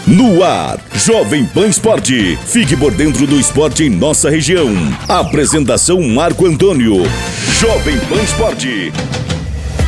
No ar, Jovem Pan Esporte. Fique por dentro do esporte em nossa região. Apresentação Marco Antônio. Jovem Pan Esporte.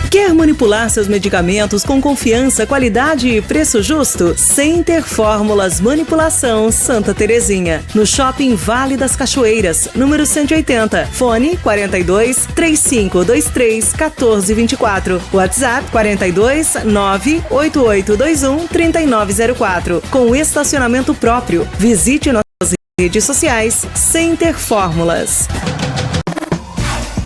Quer manipular seus medicamentos com confiança, qualidade e preço justo? Center Fórmulas Manipulação Santa Terezinha. No Shopping Vale das Cachoeiras, número 180. Fone 42 3523 1424. WhatsApp 42 98821 3904. Com estacionamento próprio. Visite nossas redes sociais. Center Fórmulas.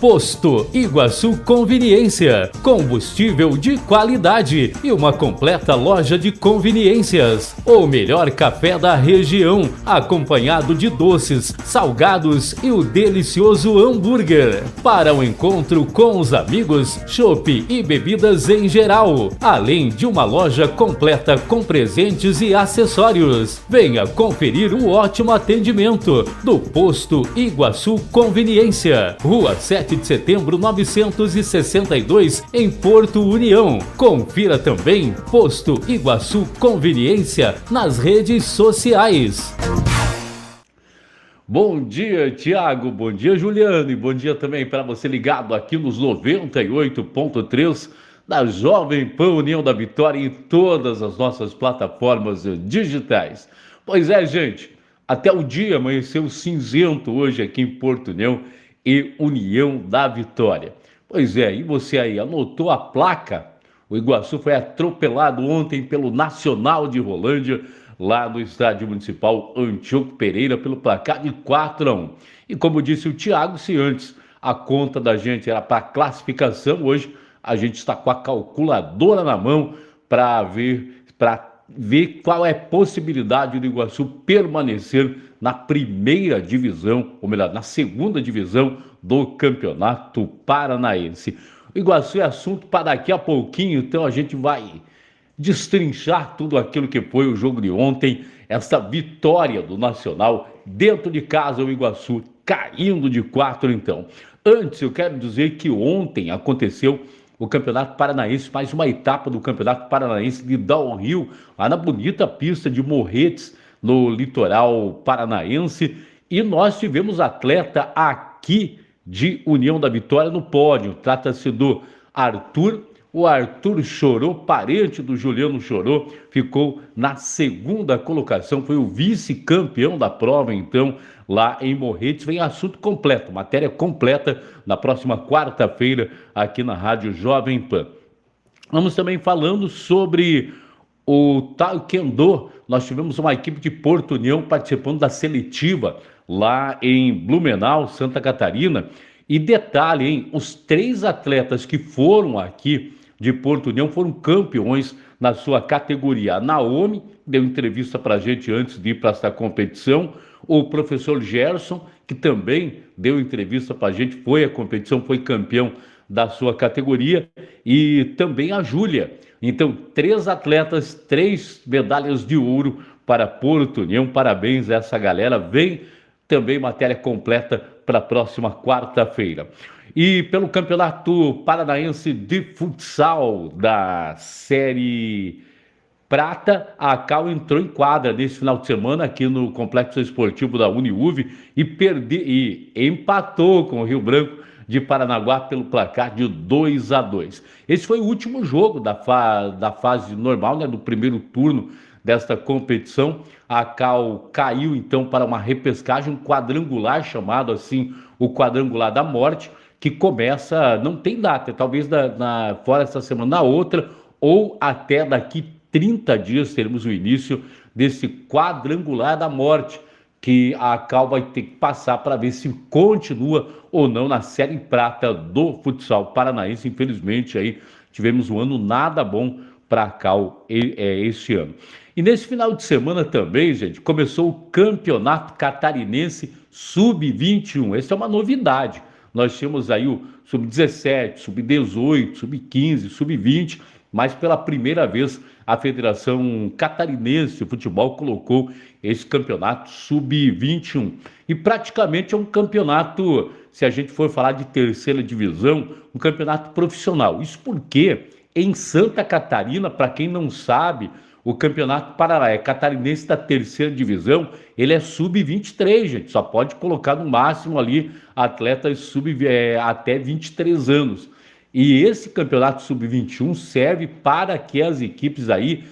Posto Iguaçu Conveniência, combustível de qualidade e uma completa loja de conveniências. O melhor café da região, acompanhado de doces, salgados e o delicioso hambúrguer. Para o encontro com os amigos, chopp e bebidas em geral, além de uma loja completa com presentes e acessórios. Venha conferir o ótimo atendimento do Posto Iguaçu Conveniência, Rua 7 de Setembro 962, em Porto União. Confira também Posto Iguaçu Conveniência nas redes sociais. Bom dia, Tiago, bom dia, Juliano, e bom dia também para você ligado aqui nos 98.3 da Jovem Pan União da Vitória e todas as nossas plataformas digitais. Pois é, gente, até o dia amanheceu cinzento hoje aqui em Porto União e União da Vitória. Pois é, e você aí, anotou a placa? O Iguaçu foi atropelado ontem pelo Nacional de Rolândia, lá no Estádio Municipal Antíoco Pereira, pelo placar de 4-1. E como disse o Thiago, se antes a conta da gente era para classificação, hoje a gente está com a calculadora na mão para ver qual é a possibilidade do Iguaçu permanecer na primeira divisão, ou melhor, na segunda divisão do Campeonato Paranaense. O Iguaçu é assunto para daqui a pouquinho, então a gente vai destrinchar tudo aquilo que foi o jogo de ontem, essa vitória do Nacional dentro de casa, o Iguaçu caindo de 4 então. Antes, eu quero dizer que ontem aconteceu o Campeonato Paranaense, mais uma etapa do Campeonato Paranaense de downhill, lá na bonita pista de Morretes, no litoral paranaense, e nós tivemos atleta aqui de União da Vitória no pódio. Trata-se do Arthur. O Arthur Chorou, parente do Juliano Chorou, ficou na segunda colocação, foi o vice-campeão da prova, então, lá em Morretes. Vem assunto completo, matéria completa, na próxima quarta-feira, aqui na Rádio Jovem Pan. Vamos também falando sobre o Taekwondo. Nós tivemos uma equipe de Porto União participando da seletiva lá em Blumenau, Santa Catarina. E detalhe, hein? Os 3 atletas que foram aqui de Porto União foram campeões na sua categoria. A Naomi deu entrevista para a gente antes de ir para essa competição. O professor Gerson, que também deu entrevista para a gente, foi à competição, foi campeão da sua categoria. E também a Júlia. Então, 3 atletas, 3 medalhas de ouro para Porto União. Parabéns a essa galera. Vem também matéria completa para a próxima quarta-feira. E pelo Campeonato Paranaense de Futsal da Série Prata, a Cal entrou em quadra nesse final de semana aqui no Complexo Esportivo da Uniuv e empatou com o Rio Branco de Paranaguá pelo placar de 2-2. Esse foi o último jogo da fase normal, né, do primeiro turno desta competição. A Cal caiu então para uma repescagem, um quadrangular, chamado assim o quadrangular da morte, que começa, não tem data, talvez fora essa semana, na outra, ou até daqui 30 dias teremos o início desse quadrangular da morte, que a Cal vai ter que passar para ver se continua ou não na Série Prata do futsal paranaense. Infelizmente, aí tivemos um ano nada bom para a Cal este ano. E nesse final de semana também, gente, começou o Campeonato Catarinense Sub-21. Essa é uma novidade. Nós tínhamos aí o Sub-17, Sub-18, Sub-15, Sub-20, mas pela primeira vez a Federação Catarinense de Futebol colocou esse campeonato Sub-21. E praticamente é um campeonato, se a gente for falar de terceira divisão, um campeonato profissional. Isso porque em Santa Catarina, para quem não sabe, O Campeonato Catarinense da terceira divisão, ele é sub-23, gente. Só pode colocar no máximo ali atletas até 23 anos. E esse campeonato sub-21 serve para que as equipes aí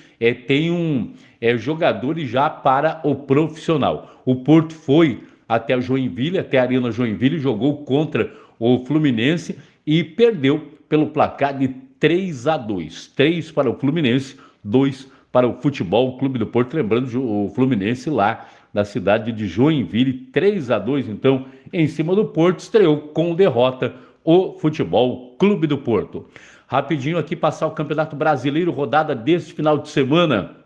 tenham jogadores já para o profissional. O Porto foi até a Joinville, até a Arena Joinville, jogou contra o Fluminense e perdeu pelo placar de 3-2. 3 para o Fluminense, 2 para o Futebol Clube do Porto. Lembrando, o Fluminense lá na cidade de Joinville, 3-2, então, em cima do Porto, estreou com derrota o Futebol Clube do Porto. Rapidinho aqui passar o Campeonato Brasileiro, rodada deste final de semana.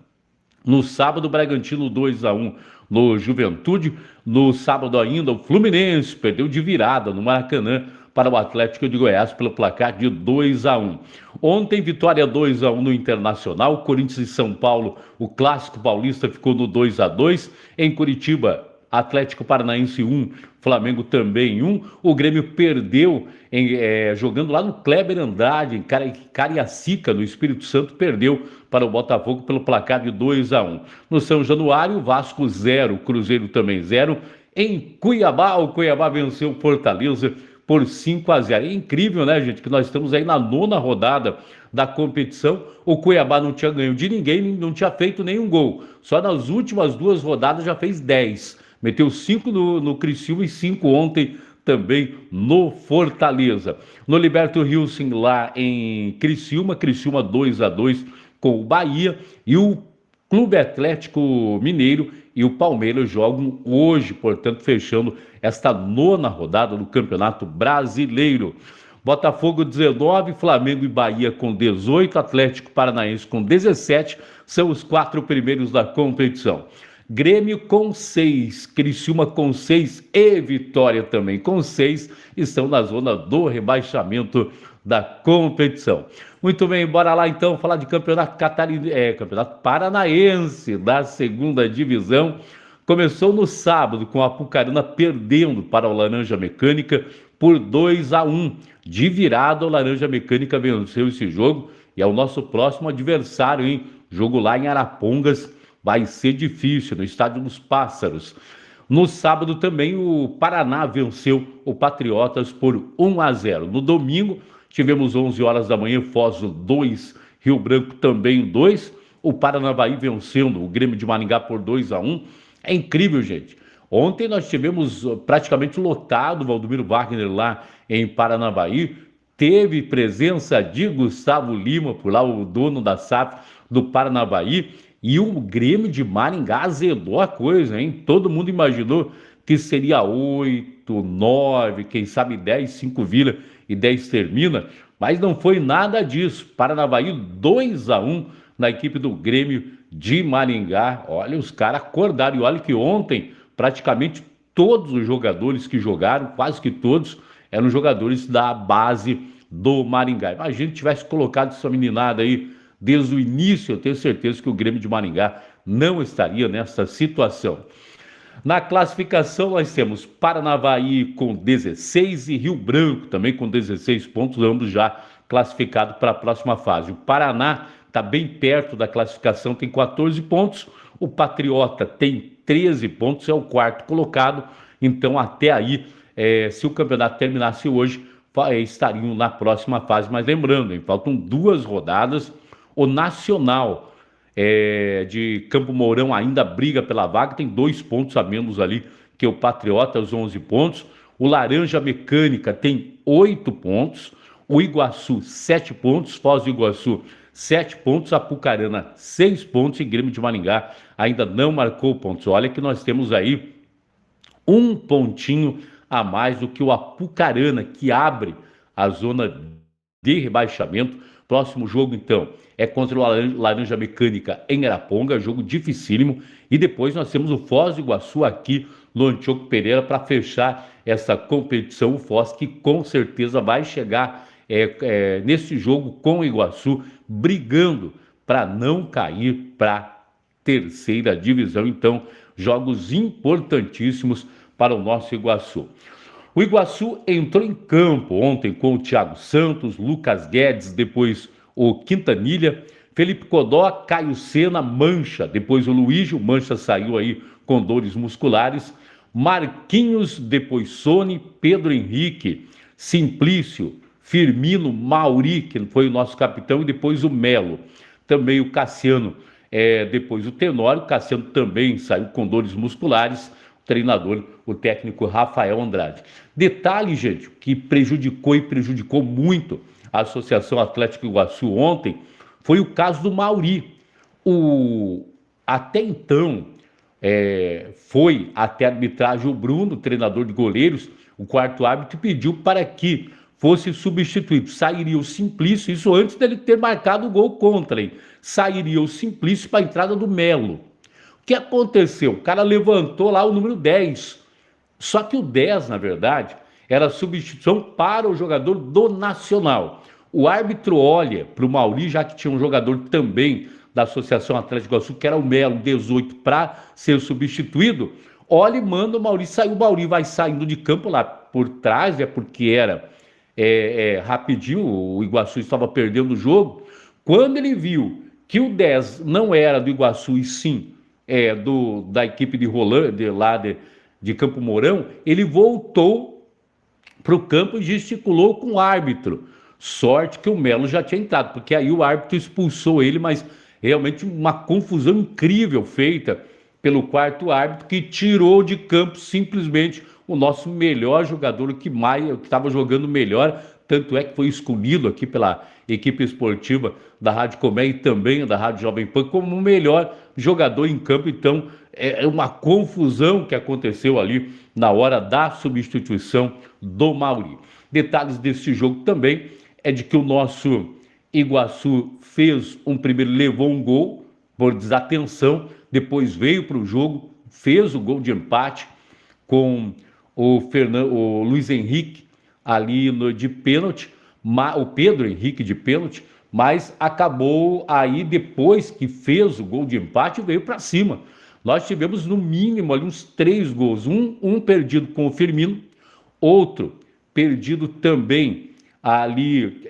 No sábado, Bragantino 2-1 no Juventude. No sábado ainda, o Fluminense perdeu de virada no Maracanã para o Atlético de Goiás pelo placar de 2-1. Ontem, vitória 2-1 no Internacional. Corinthians e São Paulo, o clássico paulista, ficou no 2-2. Em Curitiba, Atlético Paranaense 1, Flamengo também 1. O Grêmio perdeu jogando lá no Kleber Andrade, em Cariacica, no Espírito Santo, perdeu para o Botafogo pelo placar de 2-1. No São Januário, Vasco 0, Cruzeiro também 0. Em Cuiabá, o Cuiabá venceu o Fortaleza por 5-0. É incrível, né, gente, que nós estamos aí na 9ª rodada da competição. O Cuiabá não tinha ganho de ninguém, não tinha feito nenhum gol. Só nas últimas 2 rodadas já fez 10. Meteu 5 no Criciúma e 5 ontem também no Fortaleza. No Liberto Hilsen, lá em Criciúma 2-2 com o Bahia. E o Clube Atlético Mineiro e o Palmeiras jogam hoje, portanto, fechando esta 9ª rodada do Campeonato Brasileiro. Botafogo 19, Flamengo e Bahia com 18, Atlético Paranaense com 17, são os 4 primeiros da competição. Grêmio com 6, Criciúma com 6 e Vitória também com 6, estão na zona do rebaixamento da competição. Muito bem, bora lá então falar de Campeonato Paranaense da 2ª divisão. Começou no sábado com a Apucarana perdendo para o Laranja Mecânica por 2-1. De virada, o Laranja Mecânica venceu esse jogo e é o nosso próximo adversário, hein? Jogo lá em Arapongas. Vai ser difícil, no Estádio dos Pássaros. No sábado também o Paraná venceu o Patriotas por 1-0. No domingo tivemos 11 horas da manhã, Foz 2, Rio Branco também 2. O Paranavaí vencendo o Grêmio de Maringá por 2-1. É incrível, gente. Ontem nós tivemos praticamente lotado o Valdomiro Wagner lá em Paranavaí. Teve presença de Gustavo Lima, por lá o dono da SAF do Paranavaí. E o Grêmio de Maringá azedou a coisa, hein? Todo mundo imaginou que seria 8, 9, quem sabe 10, 5 vira e 10 termina. Mas não foi nada disso. Paranavaí 2-1 na equipe do Grêmio de Maringá. Olha, os caras acordaram. E olha que ontem, praticamente todos os jogadores que jogaram, quase que todos, eram jogadores da base do Maringá. Imagina se tivesse colocado essa meninada aí desde o início, eu tenho certeza que o Grêmio de Maringá não estaria nessa situação. Na classificação nós temos Paranavaí com 16 e Rio Branco também com 16 pontos, ambos já classificados para a próxima fase. O Paraná está bem perto da classificação, tem 14 pontos. O Patriota tem 13 pontos, é o 4º colocado. Então até aí, se o campeonato terminasse hoje, estariam na próxima fase. Mas lembrando, faltam 2 rodadas. O Nacional de Campo Mourão ainda briga pela vaga, tem 2 pontos a menos ali que o Patriota, os 11 pontos. O Laranja Mecânica tem 8 pontos. O Iguaçu, 7 pontos. Foz do Iguaçu, 7 pontos. Apucarana, 6 pontos. E Grêmio de Maringá ainda não marcou pontos. Olha que nós temos aí 1 pontinho a mais do que o Apucarana, que abre a zona de rebaixamento. Próximo jogo, então, é contra o Laranja Mecânica em Araponga, jogo dificílimo. E depois nós temos o Foz do Iguaçu aqui no Antioco Pereira para fechar essa competição. O Foz que com certeza vai chegar nesse jogo com o Iguaçu, brigando para não cair para a 3ª divisão. Então, jogos importantíssimos para o nosso Iguaçu. O Iguaçu entrou em campo ontem com o Thiago Santos, Lucas Guedes, depois o Quintanilha, Felipe Codó, Caio Sena, Mancha. Depois o Luigi, o Mancha saiu aí com dores musculares. Marquinhos, depois Sony, Pedro Henrique, Simplício, Firmino, Mauri, que foi o nosso capitão, e depois o Melo. Também o Cassiano, depois o Tenório. O Cassiano também saiu com dores musculares. O treinador, o técnico Rafael Andrade. Detalhe, gente, que prejudicou muito a Associação Atlético Iguaçu ontem, foi o caso do Mauri. Até então, foi até a arbitragem o Bruno, treinador de goleiros, o quarto árbitro, pediu para que fosse substituído. Sairia o Simplício, isso antes dele ter marcado o gol contra, hein? Sairia o Simplício para a entrada do Melo. O que aconteceu? O cara levantou lá o número 10. Só que o 10, na verdade, era a substituição para o jogador do Nacional. O árbitro olha para o Mauri, já que tinha um jogador também da Associação Atlético Iguaçu, que era o Melo, 18, para ser substituído. Olha e manda o Mauri sair. O Mauri vai saindo de campo lá por trás, porque era rapidinho, o Iguaçu estava perdendo o jogo. Quando ele viu que o 10 não era do Iguaçu e sim da equipe de Rolândia, lá de Campo Mourão, ele voltou para o campo e gesticulou com o árbitro. Sorte que o Melo já tinha entrado, porque aí o árbitro expulsou ele, mas realmente uma confusão incrível feita pelo quarto árbitro, que tirou de campo simplesmente o nosso melhor jogador, que estava jogando melhor, tanto é que foi escolhido aqui pela equipe esportiva da Rádio Comé e também da Rádio Jovem Pan como o melhor jogador em campo. Então é uma confusão que aconteceu ali na hora da substituição do Mauri. Detalhes desse jogo também é de que o nosso Iguaçu levou um gol por desatenção, depois veio para o jogo, fez o gol de empate com o Luiz Henrique ali de pênalti, o Pedro Henrique de pênalti, mas acabou aí, depois que fez o gol de empate, veio para cima. Nós tivemos no mínimo ali uns 3 gols, um perdido com o Firmino, outro perdido também ali,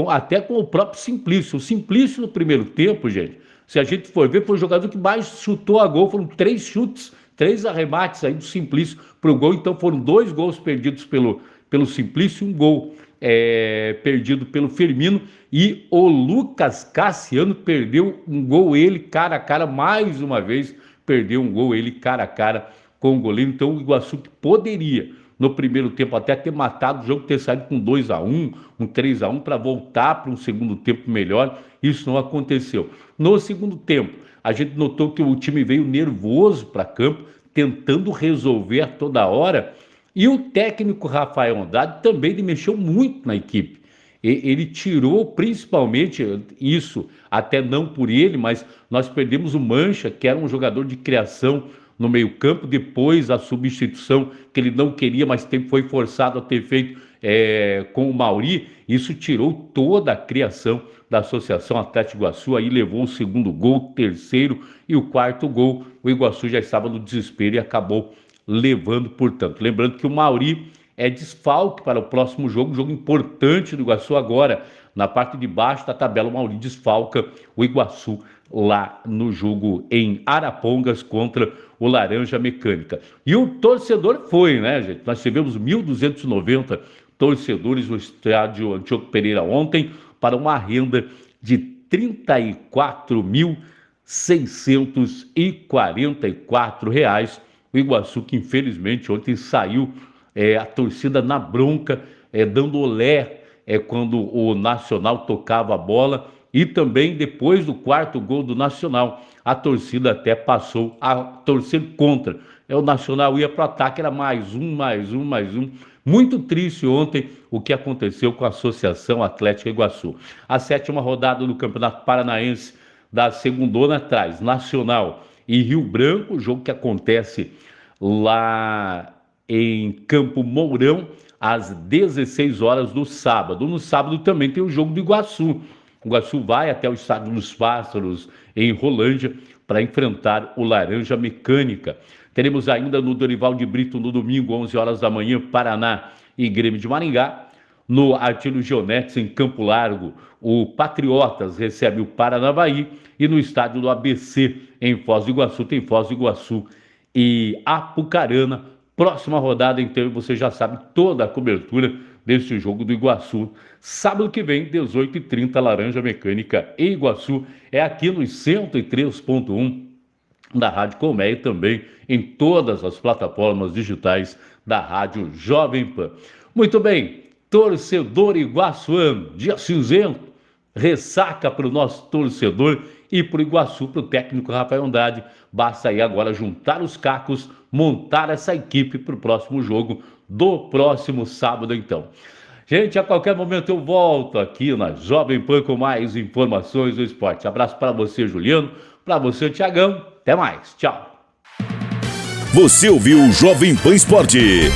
até com o próprio Simplício. O Simplício no primeiro tempo, gente, se a gente for ver, foi o jogador que mais chutou a gol, foram 3 chutes, 3 arremates aí do Simplício para o gol. Então foram 2 gols perdidos pelo Simplício, um gol perdido pelo Firmino, e o Lucas Cassiano perdeu um gol, ele cara a cara, mais uma vez perdeu um gol, ele cara a cara com o goleiro. Então o Iguaçu, que poderia no primeiro tempo até ter matado o jogo, ter saído com 2-1, um 3-1, para voltar para um segundo tempo melhor, isso não aconteceu. No segundo tempo, a gente notou que o time veio nervoso para campo, tentando resolver a toda hora, e o técnico Rafael Andrade também mexeu muito na equipe. Ele tirou principalmente isso, até não por ele, mas nós perdemos o Mancha, que era um jogador de criação no meio-campo, depois a substituição que ele não queria, mas foi forçado a ter feito com o Mauri. Isso tirou toda a criação da Associação Atlético Iguaçu, aí levou o segundo gol, o terceiro e o quarto gol. O Iguaçu já estava no desespero e acabou levando, portanto. Lembrando que o Mauri é desfalque para o próximo jogo, um jogo importante do Iguaçu agora. Na parte de baixo da tabela, o Mauri desfalca o Iguaçu lá no jogo em Arapongas contra o Laranja Mecânica. E o torcedor foi, né, gente? Nós tivemos 1.290 torcedores no estádio Antíoco Pereira ontem, para uma renda de R$ 34.644. O Iguaçu, que infelizmente ontem saiu a torcida na bronca, dando olé quando o Nacional tocava a bola, e também depois do quarto gol do Nacional, a torcida até passou a torcer contra. O Nacional ia para o ataque, era mais um. Muito triste ontem o que aconteceu com a Associação Atlética Iguaçu. A 7ª rodada do Campeonato Paranaense da segundona traz Nacional e Rio Branco, jogo que acontece lá em Campo Mourão, às 16 horas do sábado. No sábado também tem o jogo do Iguaçu. O Iguaçu vai até o Estádio dos Pássaros, em Rolândia, para enfrentar o Laranja Mecânica. Teremos ainda no Dorival de Brito, no domingo, 11 horas da manhã, Paraná e Grêmio de Maringá. no Artilho Geonex, em Campo Largo, o Patriotas recebe o Paranavaí, e no estádio do ABC, em Foz do Iguaçu, tem Foz do Iguaçu e Apucarana. Próxima rodada, então, você já sabe toda a cobertura deste jogo do Iguaçu. Sábado que vem, 18h30, Laranja Mecânica e Iguaçu, é aqui nos 103.1 da Rádio Colmeia e também em todas as plataformas digitais da Rádio Jovem Pan. Muito bem, torcedor iguaçuano, dia cinzento, ressaca para o nosso torcedor e para o Iguaçu, para o técnico Rafael Andrade. Basta aí agora juntar os cacos, montar essa equipe para o próximo jogo do próximo sábado, então. Gente, a qualquer momento eu volto aqui na Jovem Pan com mais informações do esporte. Abraço para você, Juliano, para você, Tiagão. Até mais. Tchau. Você ouviu o Jovem Pan Esporte.